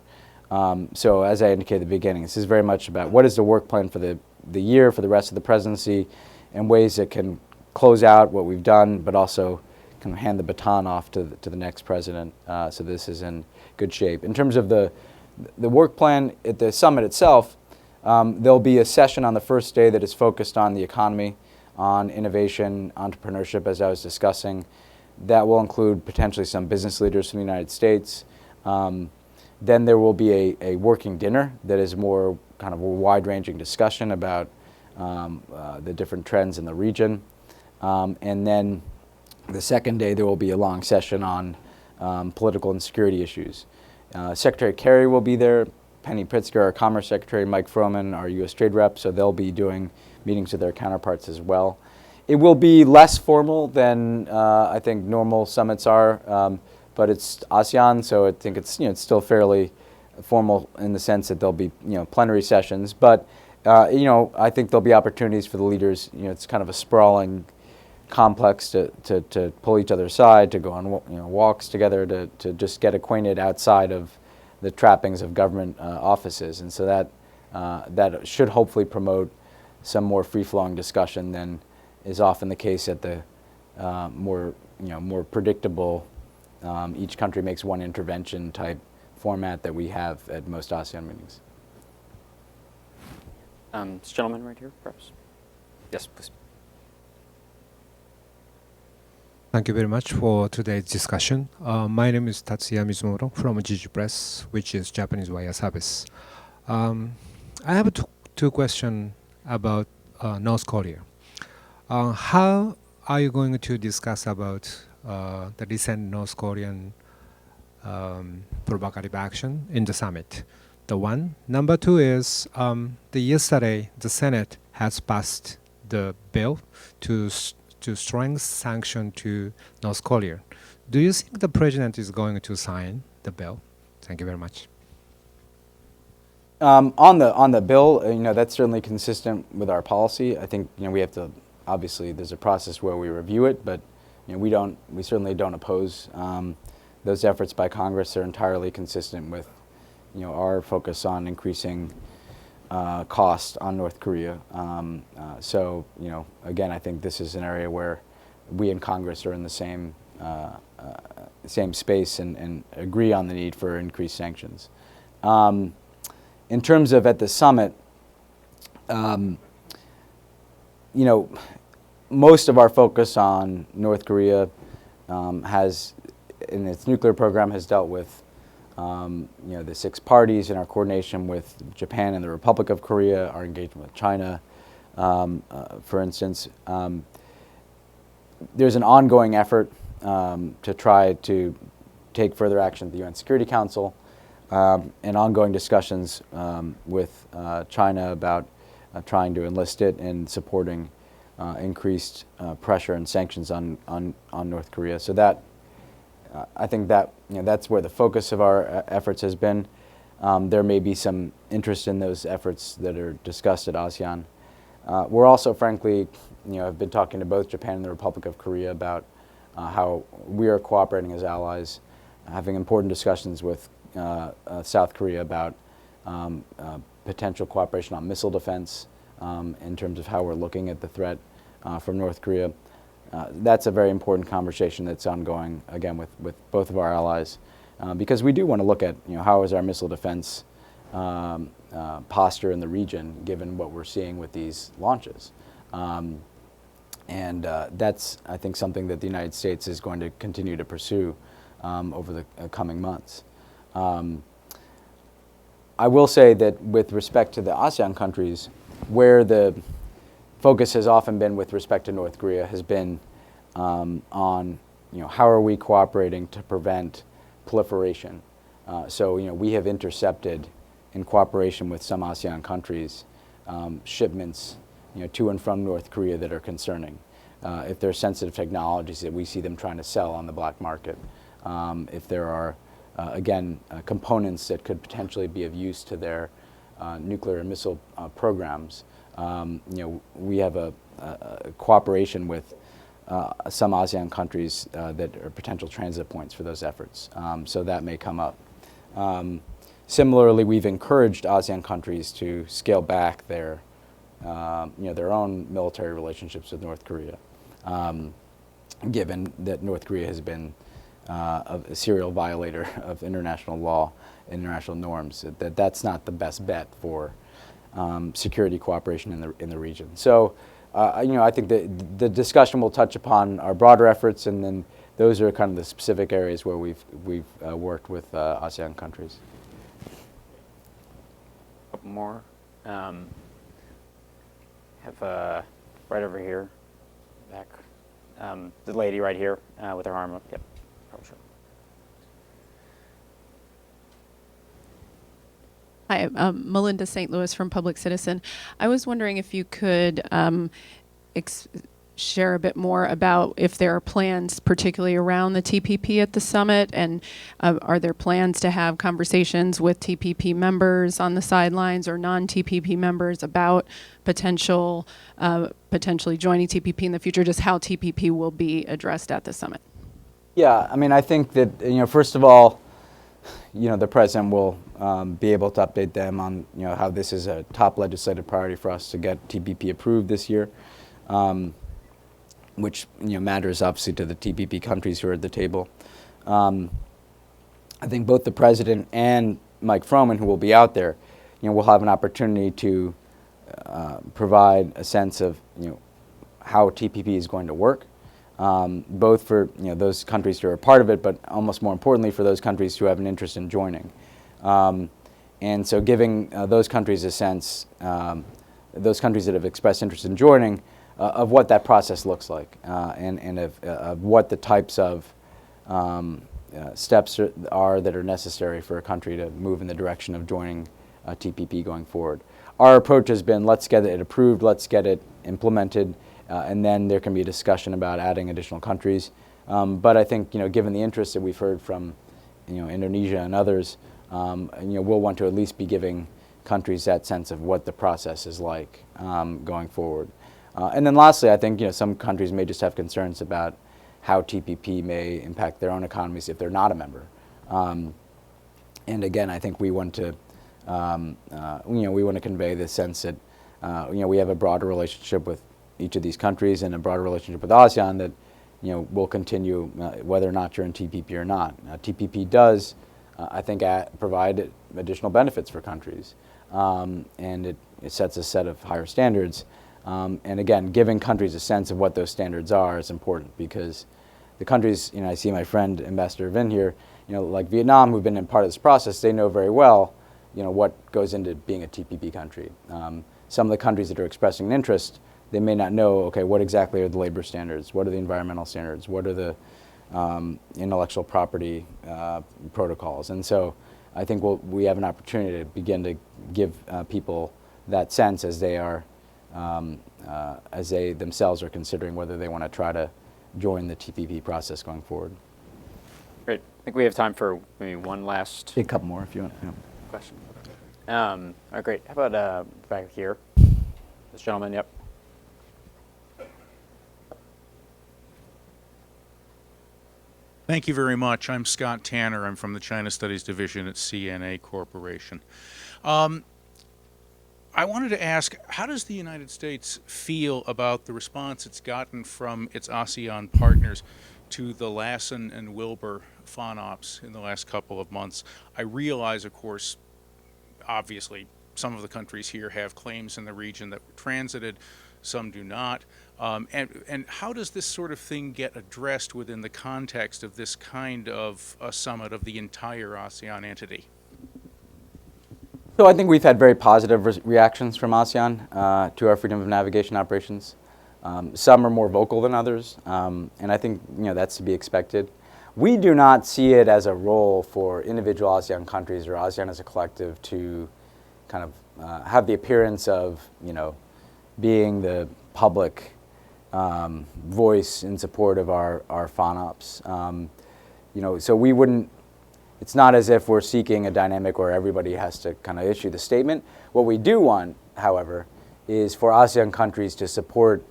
C: So as I indicated at the beginning, this is very much about what is the work plan for the year, for the rest of the presidency, and ways that can close out what we've done, but also kind of hand the baton off to the next president. So this is in good shape. In terms of the work plan at the summit itself, there'll be a session on the first day that is focused on the economy, on innovation, entrepreneurship, as I was discussing. That will include potentially some business leaders from the United States. Then there will be a working dinner that is more kind of a wide-ranging discussion about the different trends in the region. And then the second day there will be a long session on political and security issues. Secretary Kerry will be there, Penny Pritzker, our Commerce Secretary, Mike Froman, our U.S. Trade Rep, so they'll be doing meetings with their counterparts as well. It will be less formal than I think normal summits are, but it's ASEAN, so I think it's it's still fairly formal in the sense that there'll be plenary sessions. But I think there'll be opportunities for the leaders. It's kind of a sprawling complex to pull each other aside, to go on walks together, to just get acquainted outside of the trappings of government offices, and so that should hopefully promote some more free-flowing discussion than is often the case at the more predictable, each country makes one intervention type format that we have at most ASEAN meetings.
B: This gentleman right here, perhaps. Yes, please.
E: Thank you very much for today's discussion. My name is Tatsuya Mizumoto from Jiju Press, which is Japanese wire service. I have two questions about North Korea. How are you going to discuss about the recent North Korean provocative action in the summit? The one. Number two is yesterday the Senate has passed the bill to strengthen sanction to North Korea. Do you think the president is going to sign the bill? Thank you very much.
C: On the bill, that's certainly consistent with our policy. I think we have to, obviously there's a process where we review it, but we certainly don't oppose those efforts by Congress. They're entirely consistent with our focus on increasing cost on North Korea. So again, I think this is an area where we in Congress are in the same space and agree on the need for increased sanctions. In terms of at the summit, most of our focus on North Korea in its nuclear program has dealt with the six parties in our coordination with Japan and the Republic of Korea, our engagement with China, for instance. There's an ongoing effort to try to take further action at the UN Security Council, and ongoing discussions with China about trying to enlist it and supporting increased pressure and sanctions on North Korea. So that I think that that's where the focus of our efforts has been. There may be some interest in those efforts that are discussed at ASEAN. We're also, frankly, have been talking to both Japan and the Republic of Korea about how we are cooperating as allies, having important discussions with South Korea about potential cooperation on missile defense in terms of how we're looking at the threat from North Korea. That's a very important conversation that's ongoing, again, with both of our allies, because we do want to look at how is our missile defense posture in the region, given what we're seeing with these launches. And that's, I think, something that the United States is going to continue to pursue over the coming months. I will say that with respect to the ASEAN countries, where the focus has often been with respect to North Korea has been on how are we cooperating to prevent proliferation. So we have intercepted, in cooperation with some ASEAN countries, shipments to and from North Korea that are concerning. If there are sensitive technologies that we see them trying to sell on the black market, if there are again components that could potentially be of use to their nuclear and missile programs. We have a cooperation with some ASEAN countries that are potential transit points for those efforts. So that may come up. Similarly, we've encouraged ASEAN countries to scale back their own military relationships with North Korea, given that North Korea has been a serial violator of international law, international norms. That's not the best bet for security cooperation in the region. So, I think the discussion will touch upon our broader efforts, and then those are kind of the specific areas where we've worked with ASEAN countries.
B: A couple more. Have right over here, back, the lady right here with her arm up. Yep, probably sure.
F: Hi, Melinda St. Louis from Public Citizen. I was wondering if you could share a bit more about if there are plans, particularly around the TPP at the summit, and are there plans to have conversations with TPP members on the sidelines or non-TPP members about potentially joining TPP in the future, just how TPP will be addressed at the summit?
C: Yeah, I mean, I think that, first of all, the president will be able to update them on how this is a top legislative priority for us to get TPP approved this year, which matters obviously to the TPP countries who are at the table. I think both the president and Mike Froman, who will be out there, will have an opportunity to provide a sense of how TPP is going to work, both for those countries who are part of it, but almost more importantly for those countries who have an interest in joining. And so giving those countries a sense, those countries that have expressed interest in joining, of what that process looks like, and of what the types of steps are that are necessary for a country to move in the direction of joining TPP going forward. Our approach has been, let's get it approved, let's get it implemented, and then there can be a discussion about adding additional countries. But I think, given the interest that we've heard from, Indonesia and others, we'll want to at least be giving countries that sense of what the process is like going forward. And then lastly, I think, some countries may just have concerns about how TPP may impact their own economies if they're not a member. And again, I think we want to, we want to convey the sense that, we have a broader relationship with each of these countries and a broader relationship with ASEAN that, will continue whether or not you're in TPP or not. TPP does, I think, provide additional benefits for countries, and it sets a set of higher standards. And again, giving countries a sense of what those standards are is important, because the countries, I see my friend Ambassador Vin here, like Vietnam, who've been in part of this process, they know very well, what goes into being a TPP country. Some of the countries that are expressing an interest, they may not know, okay, what exactly are the labor standards? What are the environmental standards? What are the intellectual property protocols? And so I think we have an opportunity to begin to give people that sense as they are, as they themselves are considering whether they want to try to join the TPP process going forward.
B: Great. I think we have time for maybe one last
C: A couple more if you want. Yeah.
B: question. All right, great. How about back here? This gentleman, yep.
G: Thank you very much. I'm Scott Tanner. I'm from the China Studies Division at CNA Corporation. I wanted to ask, how does the United States feel about the response it's gotten from its ASEAN partners to the Lassen and Wilbur FONOPs in the last couple of months? I realize, of course, obviously, some of the countries here have claims in the region that were transited, some do not. And how does this sort of thing get addressed within the context of this kind of a summit of the entire ASEAN entity?
C: So I think we've had very positive reactions from ASEAN to our freedom of navigation operations. Some are more vocal than others, and I think that's to be expected. We do not see it as a role for individual ASEAN countries or ASEAN as a collective to kind of have the appearance of being the public voice in support of our FONOPs. So we wouldn't. It's not as if we're seeking a dynamic where everybody has to kind of issue the statement. What we do want, however, is for ASEAN countries to support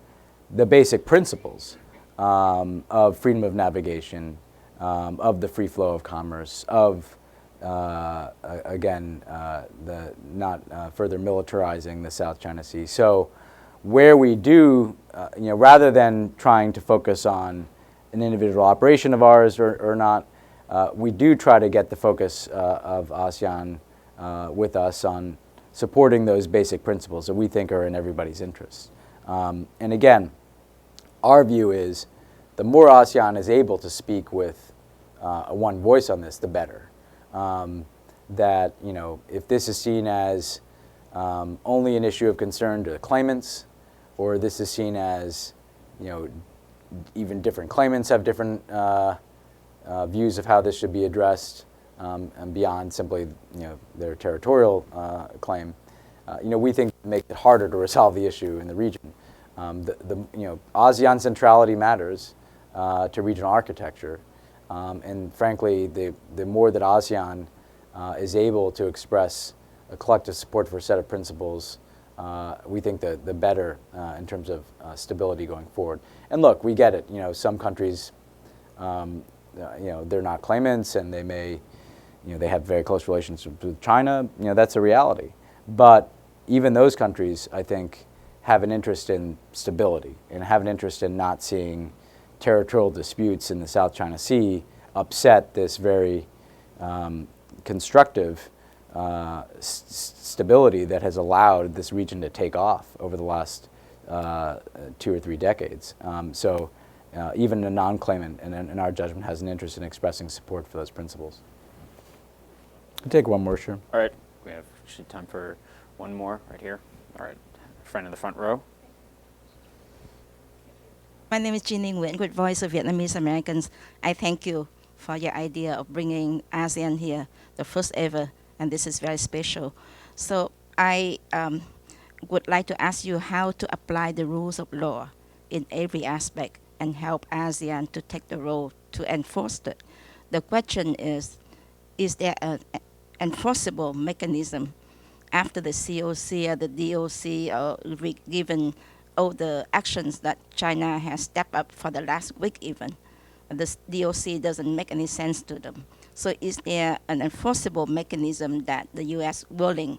C: the basic principles of freedom of navigation, of the free flow of commerce, of, again, the not further militarizing the South China Sea. So where we do, rather than trying to focus on an individual operation of ours or not, we do try to get the focus of ASEAN with us on supporting those basic principles that we think are in everybody's interest. And again, our view is the more ASEAN is able to speak with one voice on this, the better. That, if this is seen as only an issue of concern to the claimants, or this is seen as, even different claimants have different views of how this should be addressed, and beyond simply their territorial claim, we think it makes it harder to resolve the issue in the region. ASEAN centrality matters to regional architecture, and frankly, the more that ASEAN is able to express a collective support for a set of principles, we think the better in terms of stability going forward. And look, we get it. Some countries. They're not claimants, and they may, they have very close relationships with China. That's a reality. But even those countries, I think, have an interest in stability and have an interest in not seeing territorial disputes in the South China Sea upset this very constructive stability that has allowed this region to take off over the last 2 or 3 decades. So even a non-claimant, in our judgment, has an interest in expressing support for those principles. I'll take one more, sure.
B: All right, we have actually time for one more right here. All right, friend in the front row.
H: My name is Jeannie Nguyen with Voice of Vietnamese Americans. I thank you for your idea of bringing ASEAN here, the first ever, and this is very special. So I would like to ask you how to apply the rules of law in every aspect and help ASEAN to take the role to enforce it. The question is there an enforceable mechanism after the COC or the DOC, or given all the actions that China has stepped up for the last week even? The DOC doesn't make any sense to them. So is there an enforceable mechanism that the U.S. willing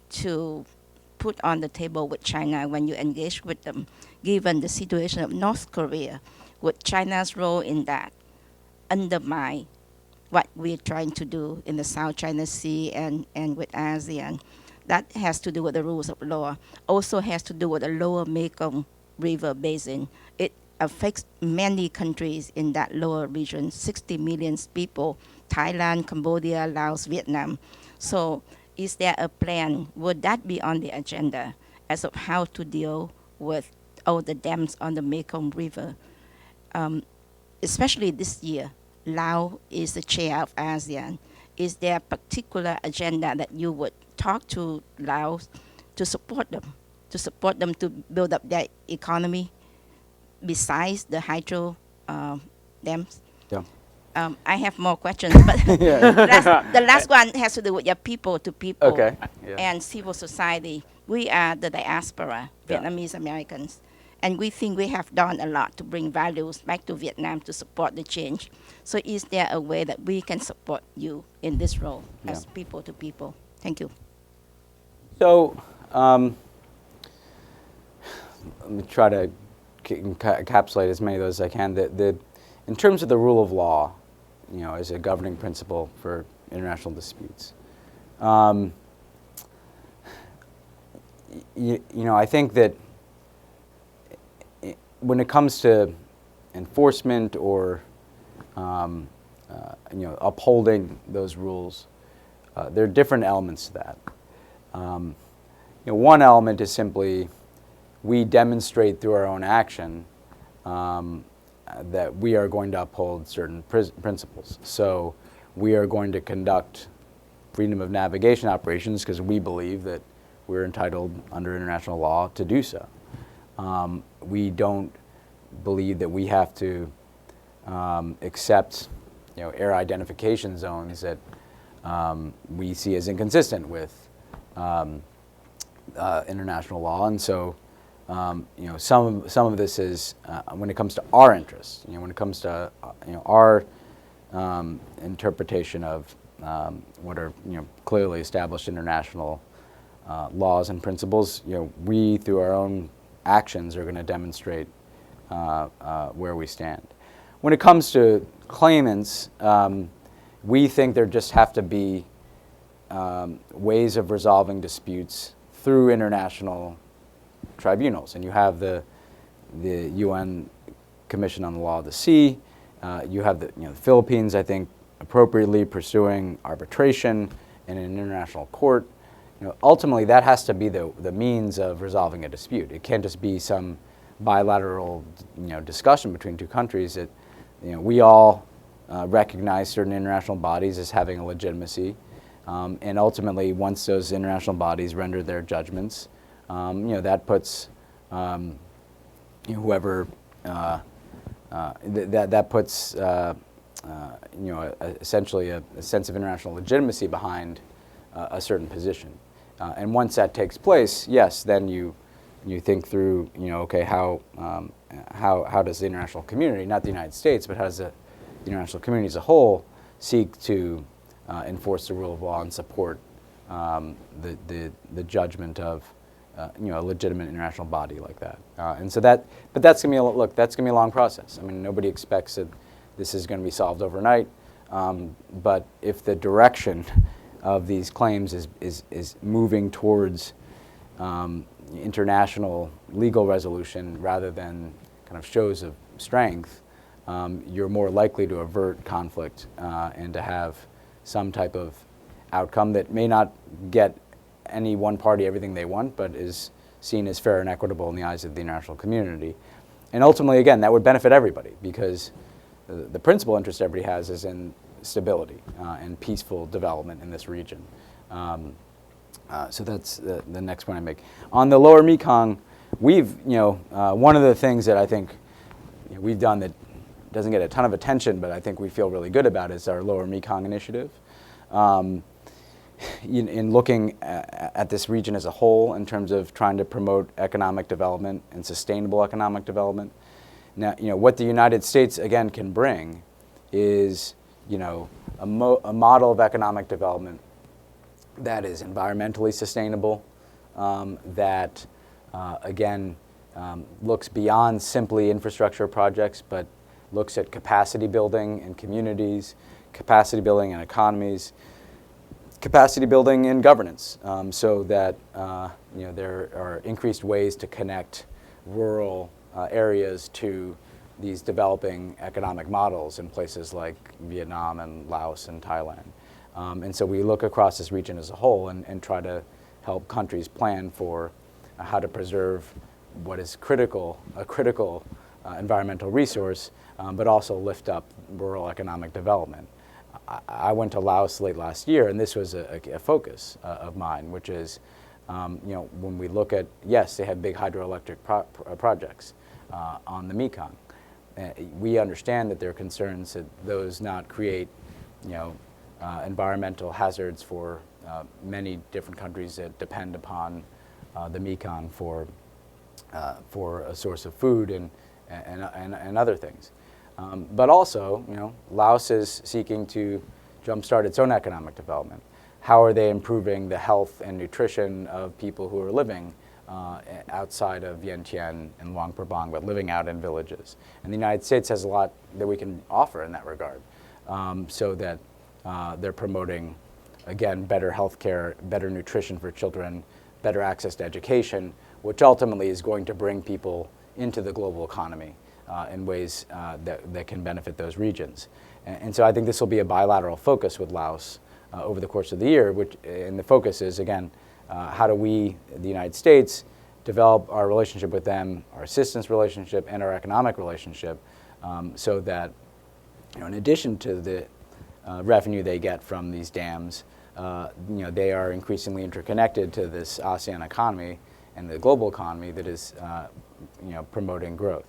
H: to put on the table with China when you engage with them, given the situation of North Korea? Would China's role in that undermine what we're trying to do in the South China Sea and with ASEAN? That has to do with the rules of law. Also has to do with the lower Mekong River basin. It affects many countries in that lower region, 60 million people, Thailand, Cambodia, Laos, Vietnam. So is there a plan? Would that be on the agenda as of how to deal with all the dams on the Mekong River? Especially this year, Laos is the chair of ASEAN. Is there a particular agenda that you would talk to Laos to support them to build up their economy besides the hydro dams?
C: Yeah.
H: I have more questions, but the last one has to do with your people to people
C: Okay. Yeah.
H: and civil society. We are the diaspora, Vietnamese Americans, and we think we have done a lot to bring values back to Vietnam to support the change. So is there a way that we can support you in this role as people to people? Thank you.
C: So let me try to encapsulate as many of those as I can. In terms of the rule of law, as a governing principle for international disputes, I think that when it comes to enforcement or upholding those rules, there are different elements to that. One element is simply we demonstrate through our own action that we are going to uphold certain principles. So we are going to conduct freedom of navigation operations because we believe that we're entitled under international law to do so. We don't believe that we have to accept air identification zones that we see as inconsistent with international law. And so some of this is when it comes to our interests, when it comes to our interpretation of what are clearly established international laws and principles, we through our own actions are going to demonstrate where we stand. When it comes to claimants, we think there just have to be ways of resolving disputes through international tribunals, and you have the UN Commission on the Law of the Sea. You have the Philippines, I think, appropriately pursuing arbitration in an international court. Ultimately, that has to be the means of resolving a dispute. It can't just be some bilateral discussion between two countries. We all recognize certain international bodies as having a legitimacy, and ultimately, once those international bodies render their judgments, that puts whoever that puts essentially a sense of international legitimacy behind a certain position. And once that takes place, yes, then you think through, okay, how does the international community, not the United States, but how does the international community as a whole seek to enforce the rule of law and support the judgment of a legitimate international body like that. And so but that's going to be that's going to be a long process. I mean, nobody expects that this is going to be solved overnight. But if the direction of these claims is moving towards international legal resolution rather than kind of shows of strength, you're more likely to avert conflict and to have some type of outcome that may not get any one party everything they want, but is seen as fair and equitable in the eyes of the international community. And ultimately, again, that would benefit everybody, because the principal interest everybody has is in stability and peaceful development in this region. So that's the next point I make. On the lower Mekong, we've, one of the things that I think we've done that doesn't get a ton of attention, but I think we feel really good about, is our lower Mekong initiative. In looking at this region as a whole in terms of trying to promote economic development and sustainable economic development. Now, what the United States, again, can bring is, a model of economic development that is environmentally sustainable, that, again, looks beyond simply infrastructure projects, but looks at capacity building in communities, capacity building in economies, capacity building in governance, so that there are increased ways to connect rural areas to these developing economic models in places like Vietnam and Laos and Thailand. And so we look across this region as a whole and try to help countries plan for how to preserve what is a critical environmental resource, but also lift up rural economic development. I went to Laos late last year, and this was a focus of mine, which is, when we look at, yes, they have big hydroelectric projects on the Mekong. We understand that there are concerns that those not create, environmental hazards for many different countries that depend upon the Mekong for a source of food and other things. But also, Laos is seeking to jumpstart its own economic development. How are they improving the health and nutrition of people who are living outside of Vientiane and Luang Prabang, but living out in villages? And the United States has a lot that we can offer in that regard, so that they're promoting, again, better health care, better nutrition for children, better access to education, which ultimately is going to bring people into the global economy in ways that can benefit those regions. And so I think this will be a bilateral focus with Laos over the course of the year, and the focus is, again, how do we, the United States, develop our relationship with them, our assistance relationship, and our economic relationship, so that, in addition to the revenue they get from these dams, they are increasingly interconnected to this ASEAN economy and the global economy that is, promoting growth.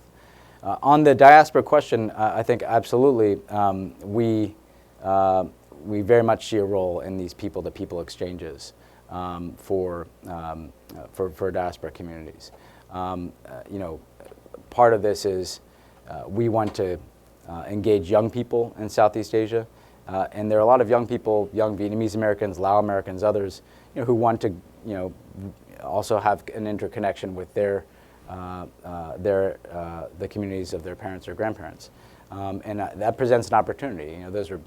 C: On the diaspora question, I think absolutely we very much see a role in these people-to-people exchanges for diaspora communities. Part of this is we want to engage young people in Southeast Asia, and there are a lot of young people, young Vietnamese Americans, Lao Americans, others, who want to, also have an interconnection with the communities of their parents or grandparents, and that presents an opportunity. Those are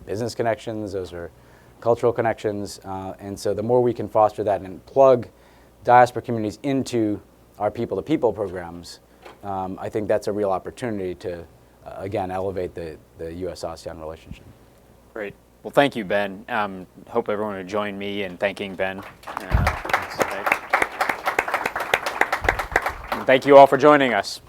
C: business connections, those are cultural connections, and so the more we can foster that and plug diaspora communities into our people-to-people programs, I think that's a real opportunity to, again, elevate the U.S. ASEAN relationship.
B: Great. Well, thank you, Ben. Hope everyone would join me in thanking Ben. Thank you all for joining us.